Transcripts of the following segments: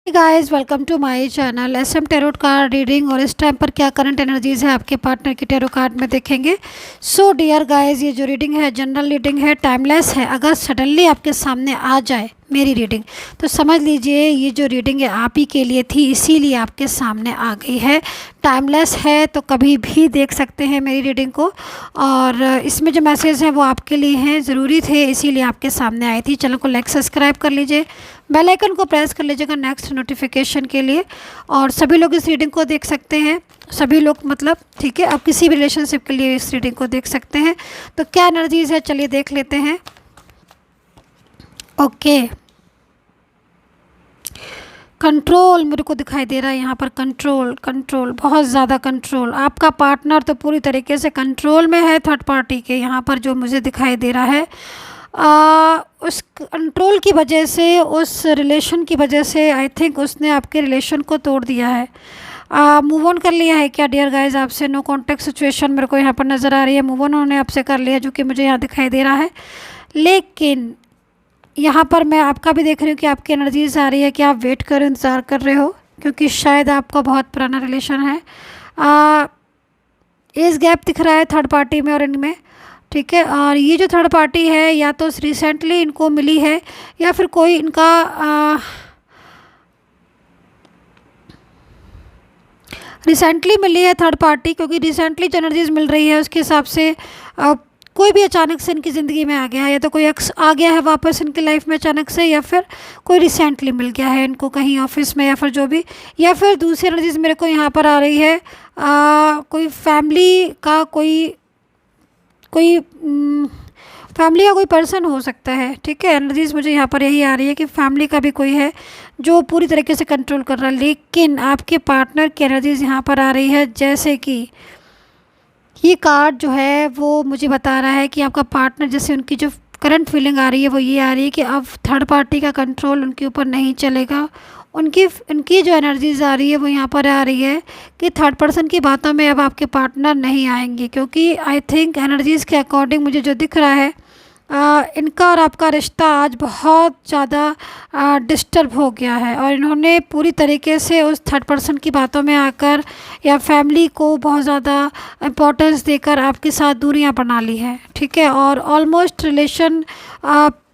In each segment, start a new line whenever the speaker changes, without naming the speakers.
Guys welcome to my channel SM tarot card reading. और इस time पर क्या करंट एनर्जीज है आपके पार्टनर की टैरो कार्ड में देखेंगे। सो डियर गाइस, ये जो रीडिंग है जनरल रीडिंग है, टाइमलेस है। अगर सडनली आपके सामने आ जाए मेरी रीडिंग तो समझ लीजिए ये जो रीडिंग है आप ही के लिए थी, इसीलिए आपके सामने आ गई है। टाइमलेस है तो कभी भी देख सकते हैं मेरी रीडिंग को, और इसमें जो मैसेज है वो आपके लिए हैं, ज़रूरी थे इसीलिए आपके सामने आई थी। चैनल को लाइक सब्सक्राइब कर लीजिए, बेल आइकन को प्रेस कर लीजिएगा नेक्स्ट नोटिफिकेशन के लिए। और सभी लोग इस रीडिंग को देख सकते हैं, सभी लोग मतलब ठीक है, आप किसी भी रिलेशनशिप के लिए इस रीडिंग को देख सकते हैं। तो क्या एनर्जीज है चलिए देख लेते हैं। ओके, कंट्रोल मेरे को दिखाई दे रहा है यहाँ पर। कंट्रोल कंट्रोल बहुत ज़्यादा कंट्रोल। आपका पार्टनर तो पूरी तरीके से कंट्रोल में है थर्ड पार्टी के, यहाँ पर जो मुझे दिखाई दे रहा है। उस कंट्रोल की वजह से, उस रिलेशन की वजह से आई थिंक उसने आपके रिलेशन को तोड़ दिया है, मूव ऑन कर लिया है क्या डियर गाइज आपसे। नो कॉन्टेक्ट सिचुएशन मेरे को यहाँ पर नज़र आ रही है, मूव ऑन उन्होंने आपसे कर लिया जो कि मुझे यहाँ दिखाई दे रहा है। लेकिन यहाँ पर मैं आपका भी देख रही हूँ कि आपकी एनर्जीज आ रही है कि आप वेट कर इंतज़ार कर रहे हो, क्योंकि शायद आपका बहुत पुराना रिलेशन है। एज गैप दिख रहा है थर्ड पार्टी में और इनमें, ठीक है। और ये जो थर्ड पार्टी है या तो रिसेंटली इनको मिली है या फिर कोई इनका रिसेंटली मिली है थर्ड पार्टी, क्योंकि रिसेंटली जो एनर्जीज मिल रही है उसके हिसाब से कोई भी अचानक से इनकी ज़िंदगी में आ गया है, या तो कोई एक्स आ गया है वापस इनकी लाइफ में अचानक से, या फिर कोई रिसेंटली मिल गया है इनको कहीं ऑफिस में, या फिर जो भी। या फिर दूसरी एनर्जीज मेरे को यहाँ पर आ रही है, कोई फैमिली का कोई कोई फैमिली का कोई पर्सन हो सकता है, ठीक है। एनर्जीज मुझे यहाँ पर यही आ रही है कि फैमिली का भी कोई है जो पूरी तरीके से कंट्रोल कर रहा है। लेकिन आपके पार्टनर की एनर्जीज यहाँ पर आ रही है, जैसे कि ये कार्ड जो है वो मुझे बता रहा है कि आपका पार्टनर, जैसे उनकी जो करंट फीलिंग आ रही है वो ये आ रही है कि अब थर्ड पार्टी का कंट्रोल उनके ऊपर नहीं चलेगा। उनकी जो एनर्जीज आ रही है वो यहाँ पर आ रही है कि थर्ड पर्सन की बातों में अब आपके पार्टनर नहीं आएंगे, क्योंकि आई थिंक एनर्जीज़ के अकॉर्डिंग मुझे जो दिख रहा है, इनका और आपका रिश्ता आज बहुत ज़्यादा डिस्टर्ब हो गया है, और इन्होंने पूरी तरीके से उस थर्ड पर्सन की बातों में आकर या फैमिली को बहुत ज़्यादा इम्पोर्टेंस देकर आपके साथ दूरियां बना ली है, ठीक है। और ऑलमोस्ट रिलेशन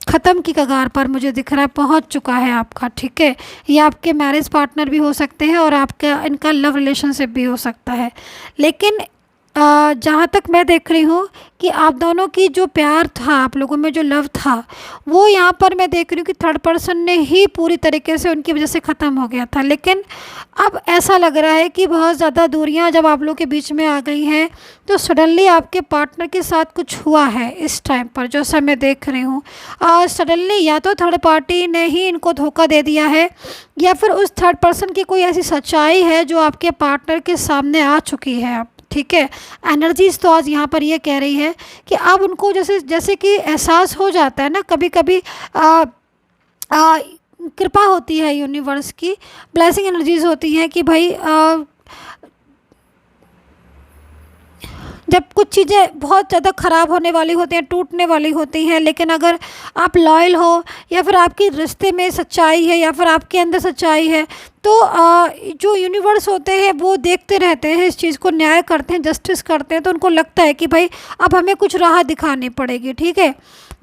ख़त्म की कगार पर मुझे दिख रहा है पहुंच चुका है आपका, ठीक है। ये आपके मैरिज पार्टनर भी हो सकते हैं और आपका इनका लव रिलेशनशिप भी हो सकता है। लेकिन जहाँ तक मैं देख रही हूँ कि आप दोनों की जो प्यार था, आप लोगों में जो लव था, वो यहाँ पर मैं देख रही हूँ कि थर्ड पर्सन ने ही पूरी तरीके से उनकी वजह से ख़त्म हो गया था। लेकिन अब ऐसा लग रहा है कि बहुत ज़्यादा दूरियाँ जब आप लोगों के बीच में आ गई हैं तो सडनली आपके पार्टनर के साथ कुछ हुआ है इस टाइम पर, जैसा मैं देख रही हूँ। सडनली या तो थर्ड पार्टी ने ही इनको धोखा दे दिया है, या फिर उस थर्ड पर्सन की कोई ऐसी सच्चाई है जो आपके पार्टनर के सामने आ चुकी है अब, ठीक है। एनर्जीज तो आज यहाँ पर ये कह रही है कि अब उनको जैसे जैसे कि एहसास हो जाता है ना, कभी कभी कृपा होती है यूनिवर्स की, ब्लेसिंग एनर्जीज होती हैं कि भाई जब कुछ चीज़ें बहुत ज़्यादा ख़राब होने वाली होती हैं, टूटने वाली होती हैं, लेकिन अगर आप लॉयल हो या फिर आपके रिश्ते में सच्चाई है या फिर आपके अंदर सच्चाई है, तो जो यूनिवर्स होते हैं वो देखते रहते हैं, इस चीज़ को न्याय करते हैं, जस्टिस करते हैं। तो उनको लगता है कि भाई अब हमें कुछ राह दिखानी पड़ेगी, ठीक है।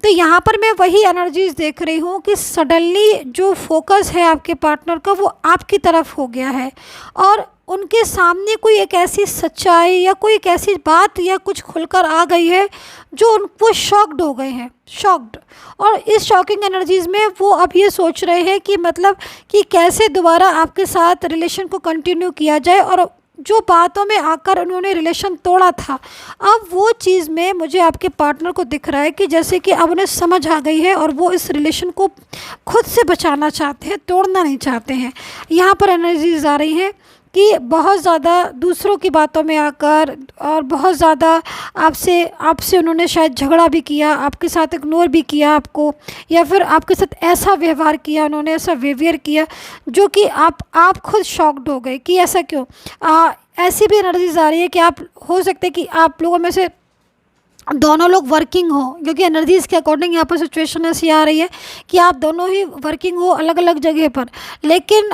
तो यहाँ पर मैं वही एनर्जीज देख रही हूँ कि सडनली जो फोकस है आपके पार्टनर का वो आपकी तरफ हो गया है, और उनके सामने कोई एक ऐसी सच्चाई या कोई एक ऐसी बात या कुछ खुलकर आ गई है जो वो शॉक्ड हो गए हैं, शॉक्ड। और इस शॉकिंग एनर्जीज़ में वो अब ये सोच रहे हैं कि मतलब कि कैसे दोबारा आपके साथ रिलेशन को कंटिन्यू किया जाए, और जो बातों में आकर उन्होंने रिलेशन तोड़ा था, अब वो चीज़ में मुझे आपके पार्टनर को दिख रहा है कि जैसे कि अब उन्हें समझ आ गई है और वो इस रिलेशन को खुद से बचाना चाहते हैं, तोड़ना नहीं चाहते हैं। यहाँ पर एनर्जीज आ रही हैं कि बहुत ज़्यादा दूसरों की बातों में आकर और बहुत ज़्यादा आपसे आपसे उन्होंने शायद झगड़ा भी किया, आपके साथ इग्नोर भी किया आपको, या फिर आपके साथ ऐसा व्यवहार किया, उन्होंने ऐसा बिहेवियर किया जो कि आप खुद शॉक्ड हो गए कि ऐसा क्यों। ऐसी भी एनर्जीज आ रही है कि आप हो सकते कि आप लोगों में से दोनों लोग वर्किंग हो, क्योंकि एनर्जीज़ के अकॉर्डिंग यहाँ पर सिचुएशन ऐसी आ रही है कि आप दोनों ही वर्किंग हो अलग अलग जगह पर, लेकिन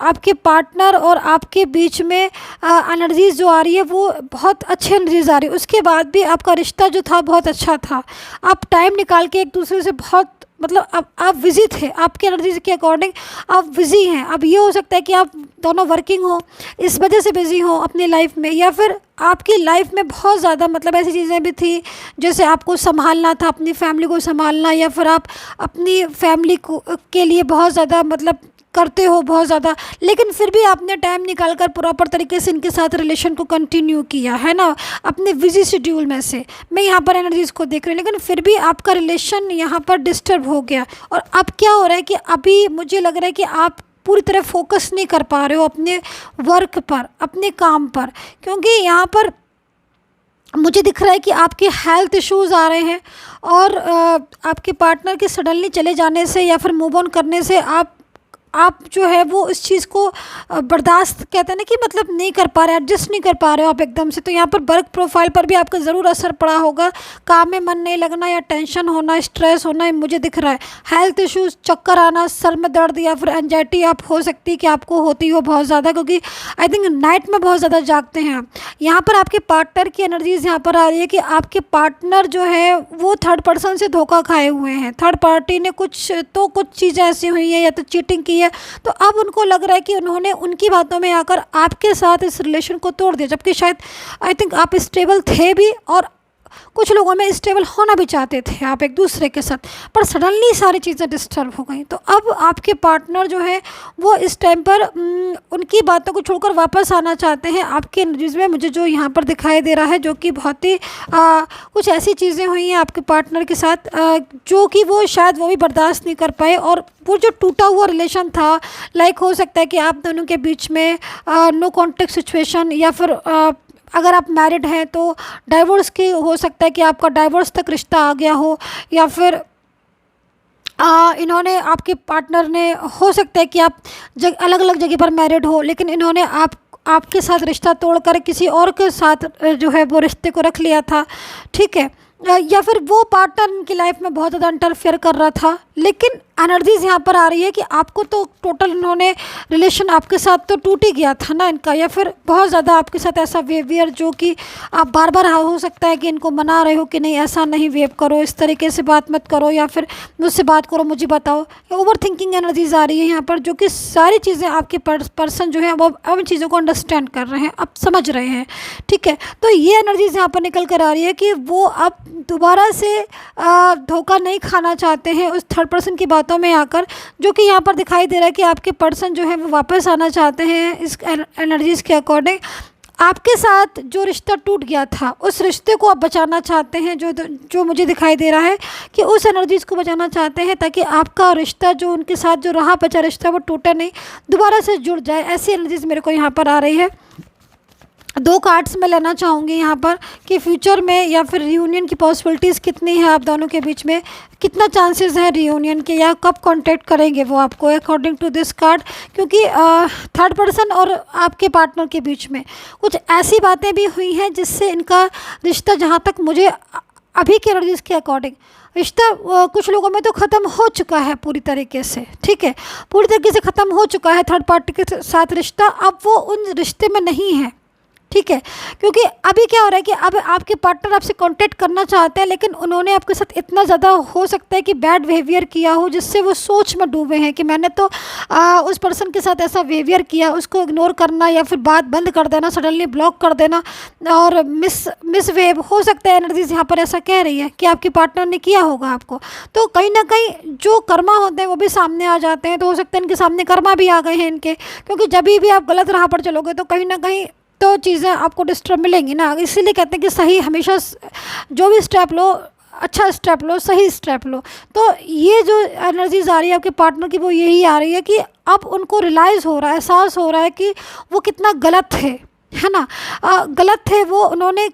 आपके पार्टनर और आपके बीच में एनर्जीज़ जो आ रही है वो बहुत अच्छी एनर्जीज़ आ रही है। उसके बाद भी आपका रिश्ता जो था बहुत अच्छा था, आप टाइम निकाल के एक दूसरे से बहुत, मतलब अब आप बिज़ी थे, आपकी एनर्जीज के अकॉर्डिंग आप बिज़ी हैं। अब ये हो सकता है कि आप दोनों वर्किंग हो, इस वजह से बिज़ी हो अपनी लाइफ में, या फिर आपकी लाइफ में बहुत ज़्यादा मतलब ऐसी चीज़ें भी थी जैसे आपको संभालना था, अपनी फैमिली को संभालना, या फिर आप अपनी फैमिली को के लिए बहुत ज़्यादा मतलब करते हो बहुत ज़्यादा, लेकिन फिर भी आपने टाइम निकाल कर प्रॉपर तरीके से इनके साथ रिलेशन को कंटिन्यू किया है ना, अपने बिजी शेड्यूल में से मैं यहाँ पर एनर्जीज़ को देख रही हूँ, लेकिन फिर भी आपका रिलेशन यहाँ पर डिस्टर्ब हो गया। और अब क्या हो रहा है कि अभी मुझे लग रहा है कि आप पूरी तरह फोकस नहीं कर पा रहे हो अपने वर्क पर, अपने काम पर, क्योंकि यहाँ पर मुझे दिख रहा है कि आपके हेल्थ इश्यूज़ आ रहे हैं, और आपके पार्टनर के सडनली चले जाने से या फिर मूव ऑन करने से आप जो है वो इस चीज़ को बर्दाश्त, कहते हैं ना कि मतलब नहीं कर पा रहे, एडजस्ट नहीं कर पा रहे हो आप एकदम से। तो यहाँ पर वर्क प्रोफाइल पर भी आपका ज़रूर असर पड़ा होगा, काम में मन नहीं लगना या टेंशन होना, स्ट्रेस होना, मुझे दिख रहा है। हेल्थ इश्यूज़, चक्कर आना, सर में दर्द, या फिर एंजाइटी आप हो सकती है कि आपको होती हो बहुत ज़्यादा, क्योंकि आई थिंक नाइट में बहुत ज़्यादा जागते हैं आप। यहाँ पर आपके पार्टनर की एनर्जीज़ यहाँ पर आ रही है कि आपके पार्टनर जो है वो थर्ड पर्सन से धोखा खाए हुए हैं, थर्ड पार्टी ने कुछ चीज़ें ऐसी हुई हैं या तो चीटिंग की है, तो अब उनको लग रहा है कि उन्होंने उनकी बातों में आकर आपके साथ इस रिलेशन को तोड़ दिया, जबकि शायद आई थिंक आप स्टेबल थे भी, और कुछ लोगों में स्टेबल होना भी चाहते थे आप एक दूसरे के साथ, पर सडनली सारी चीज़ें डिस्टर्ब हो गई। तो अब आपके पार्टनर जो है वो इस टाइम पर उनकी बातों को छोड़कर वापस आना चाहते हैं आपके एनर्जीज़ में, मुझे जो यहाँ पर दिखाई दे रहा है, जो कि बहुत ही कुछ ऐसी चीज़ें हुई हैं आपके पार्टनर के साथ जो कि वो शायद वो भी बर्दाश्त नहीं कर पाए, और वो जो टूटा हुआ रिलेशन था, लाइक हो सकता है कि आप दोनों के बीच में नो कॉन्टेक्ट सिचुएशन, या फिर अगर आप मैरिड हैं तो डाइवोर्स की हो सकता है कि आपका डाइवोर्स तक रिश्ता आ गया हो, या फिर इन्होंने, आपके पार्टनर ने, हो सकता है कि आप अलग अलग जगह पर मैरिड हो, लेकिन इन्होंने आपके साथ रिश्ता तोड़कर किसी और के साथ जो है वो रिश्ते को रख लिया था, ठीक है, या फिर वो पार्टनर इनकी लाइफ में बहुत ज़्यादा इंटरफेयर कर रहा था। लेकिन एनर्जीज़ यहाँ पर आ रही है कि आपको तो टोटल इन्होंने रिलेशन आपके साथ तो टूट ही गया था ना इनका, या फिर बहुत ज़्यादा आपके साथ ऐसा बिहेवियर जो कि आप बार बार हो सकता है कि इनको मना रहे हो कि नहीं ऐसा नहीं बिहेव करो, इस तरीके से बात मत करो, या फिर मुझसे बात करो, मुझे बताओ। ओवर थिंकिंग एनर्जीज़ आ रही है यहाँ पर, जो कि सारी चीज़ें आपके पर्सन जो है वो अब इन चीज़ों को अंडरस्टैंड कर रहे हैं, अब समझ रहे हैं, ठीक है। तो ये एनर्जीज़ यहाँ पर निकल कर आ रही है कि वो अब दोबारा से धोखा नहीं खाना चाहते हैं उस थर्ड पर्सन की बातों में आकर, जो कि यहाँ पर दिखाई दे रहा है कि आपके पर्सन जो है वो वापस आना चाहते हैं इस एनर्जीज़ के अकॉर्डिंग। आपके साथ जो रिश्ता टूट गया था उस रिश्ते को आप बचाना चाहते हैं, जो मुझे दिखाई दे रहा है कि उस एनर्जीज़ को बचाना चाहते हैं, ताकि आपका रिश्ता जो उनके साथ जो रहा बचा रिश्ता वो टूटे नहीं, दोबारा से जुड़ जाए। ऐसी एनर्जीज़ मेरे को यहाँ पर आ रही है। 2 कार्ड्स मैं लेना चाहूँगी यहाँ पर कि फ्यूचर में या फिर रियूनियन की पॉसिबिलिटीज़ कितनी है आप दोनों के बीच में, कितना चांसेस है रियूनियन के, या कब कांटेक्ट करेंगे वो आपको अकॉर्डिंग टू दिस कार्ड। क्योंकि थर्ड पर्सन और आपके पार्टनर के बीच में कुछ ऐसी बातें भी हुई हैं जिससे इनका रिश्ता, जहाँ तक मुझे अभी के एनर्जीज़ के अकॉर्डिंग, रिश्ता कुछ लोगों में तो ख़त्म हो चुका है पूरी तरीके से, ठीक है, पूरी तरीके से ख़त्म हो चुका है थर्ड पार्टी के साथ रिश्ता, अब वो उन रिश्ते में नहीं है, ठीक है। क्योंकि अभी क्या हो रहा है कि अब आपके पार्टनर आपसे कांटेक्ट करना चाहते हैं, लेकिन उन्होंने आपके साथ इतना ज़्यादा हो सकता है कि बैड बिहेवियर किया हो, जिससे वो सोच में डूबे हैं कि मैंने तो उस पर्सन के साथ ऐसा बिहेवियर किया, उसको इग्नोर करना या फिर बात बंद कर देना, सडनली ब्लॉक कर देना और मिसबिहेव हो सकता है। एनर्जीज यहाँ पर ऐसा कह रही है कि आपके पार्टनर ने किया होगा आपको, तो कहीं ना कहीं जो कर्मा होते हैं वो भी सामने आ जाते हैं। तो हो सकता है इनके सामने कर्मा भी आ गए हैं इनके, क्योंकि जब भी आप गलत राह पर चलोगे तो कहीं ना कहीं तो चीज़ें आपको डिस्टर्ब मिलेंगी ना। इसीलिए कहते हैं कि सही हमेशा जो भी स्टेप लो, अच्छा स्टेप लो, सही स्टेप लो। तो ये जो एनर्जीज आ रही है आपके पार्टनर की, वो यही आ रही है कि अब उनको रियलाइज़ हो रहा है, एहसास हो रहा है कि वो कितना गलत है ना, गलत थे वो। उन्होंने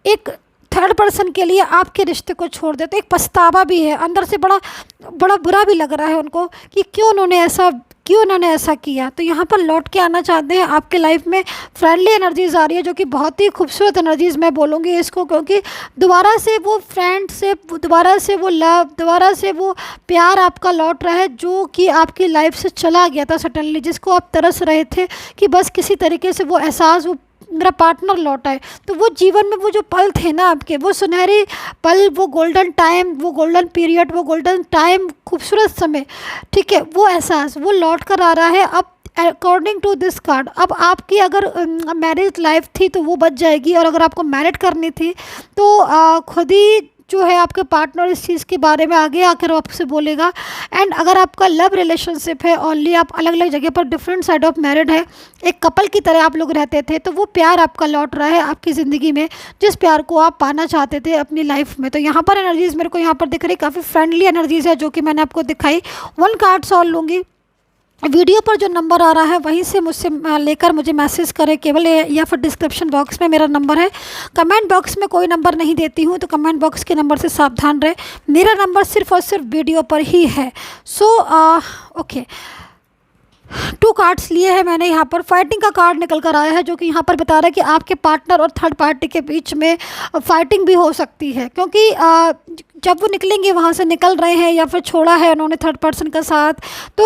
एक थर्ड पर्सन के लिए आपके रिश्ते को छोड़ दिया, तो एक पछतावा भी है अंदर से, बड़ा बुरा भी लग रहा है उनको कि क्यों उन्होंने ऐसा क्यों उन्होंने ऐसा किया। तो यहाँ पर लौट के आना चाहते हैं, आपके लाइफ में फ्रेंडली एनर्जीज आ रही है जो कि बहुत ही खूबसूरत एनर्जीज मैं बोलूँगी इसको, क्योंकि दोबारा से वो फ्रेंडशिप, दोबारा से वो लव, दोबारा से वो प्यार आपका लौट रहा है जो कि आपकी लाइफ से चला गया था सडनली, जिसको आप तरस रहे थे कि बस किसी तरीके से वो एहसास, वो मेरा पार्टनर लौटा है। तो वो जीवन में वो जो पल थे ना आपके, वो सुनहरी पल, वो गोल्डन टाइम, वो गोल्डन पीरियड, वो गोल्डन टाइम, खूबसूरत समय, ठीक है, वो एहसास वो लौट कर आ रहा है। अब अकॉर्डिंग टू दिस कार्ड, अब आपकी अगर मैरिज लाइफ थी तो वो बच जाएगी, और अगर आपको मैरिड करनी थी तो खुद ही जो है आपके पार्टनर इस चीज़ के बारे में आगे आकर आपसे बोलेगा। एंड अगर आपका लव रिलेशनशिप है, ओनली आप अलग अलग जगह पर डिफरेंट साइड ऑफ मैरिड है, एक कपल की तरह आप लोग रहते थे, तो वो प्यार आपका लौट रहा है आपकी ज़िंदगी में, जिस प्यार को आप पाना चाहते थे अपनी लाइफ में। तो यहाँ पर एनर्जीज़ मेरे को यहाँ पर दिख रही, काफ़ी फ्रेंडली एनर्जीज़ है जो कि मैंने आपको दिखाई। 1 कार्ड सॉल्व लूँगी। वीडियो पर जो नंबर आ रहा है वहीं से मुझसे लेकर मुझे मैसेज करें केवल, या फिर डिस्क्रिप्शन बॉक्स में मेरा नंबर है। कमेंट बॉक्स में कोई नंबर नहीं देती हूँ, तो कमेंट बॉक्स के नंबर से सावधान रहे। मेरा नंबर सिर्फ और सिर्फ वीडियो पर ही है। सो ओके, 2 कार्ड्स लिए हैं मैंने। यहाँ पर फाइटिंग का कार्ड निकल कर आया है जो कि यहाँ पर बता रहा है कि आपके पार्टनर और थर्ड पार्टी के बीच में फाइटिंग भी हो सकती है, क्योंकि जब वो निकलेंगे, वहाँ से निकल रहे हैं या फिर छोड़ा है उन्होंने थर्ड पर्सन का साथ, तो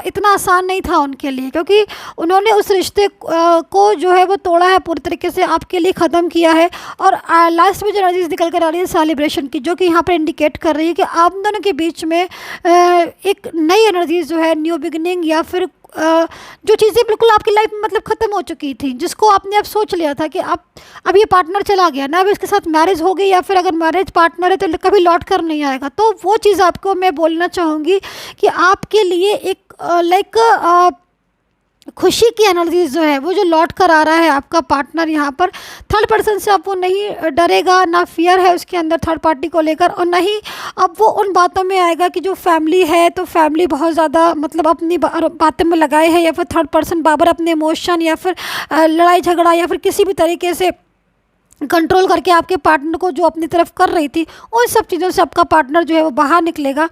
इतना आसान नहीं था उनके लिए, क्योंकि उन्होंने उस रिश्ते को जो है वो तोड़ा है, पूरी तरीके से आपके लिए ख़त्म किया है। और लास्ट में जो एनर्जीज निकल कर आ रही है सेलिब्रेशन की, जो कि यहाँ पर इंडिकेट कर रही है कि आप दोनों के बीच में एक नई एनर्जीज जो है, न्यू बिगिनिंग, या फिर जो चीज़ें बिल्कुल आपकी लाइफ में मतलब ख़त्म हो चुकी थी, जिसको आपने अब सोच लिया था कि अब ये पार्टनर चला गया ना, अब इसके साथ मैरिज हो गई, या फिर अगर मैरिज पार्टनर है तो कभी लौट कर नहीं आएगा। तो वो चीज़ आपको मैं बोलना चाहूँगी कि आपके लिए एक लाइक खुशी की एनर्जीज जो है वो जो लौट कर आ रहा है आपका पार्टनर यहाँ पर। थर्ड पर्सन से अब वो नहीं डरेगा, ना फियर है उसके अंदर थर्ड पार्टी को लेकर, और ना ही अब वो उन बातों में आएगा कि जो फैमिली है, तो फैमिली बहुत ज़्यादा मतलब अपनी बातों में लगाए है, या फिर थर्ड पर्सन बाबर अपने इमोशन या फिर लड़ाई झगड़ा या फिर किसी भी तरीके से कंट्रोल करके आपके पार्टनर को जो अपनी तरफ कर रही थी, उन सब चीज़ों से आपका पार्टनर जो है वो बाहर निकलेगा।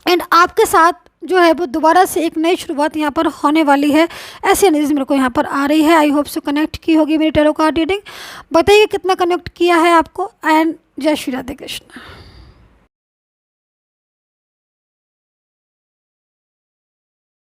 एंड आपके साथ जो है वो दोबारा से एक नई शुरुआत यहाँ पर होने वाली है। ऐसी एनर्जी मेरे को यहाँ पर आ रही है। आई होप सो कनेक्ट की होगी मेरी टैरो कार्ड रीडिंग। बताइए कितना कनेक्ट किया है आपको। एंड जय श्री राधे कृष्ण।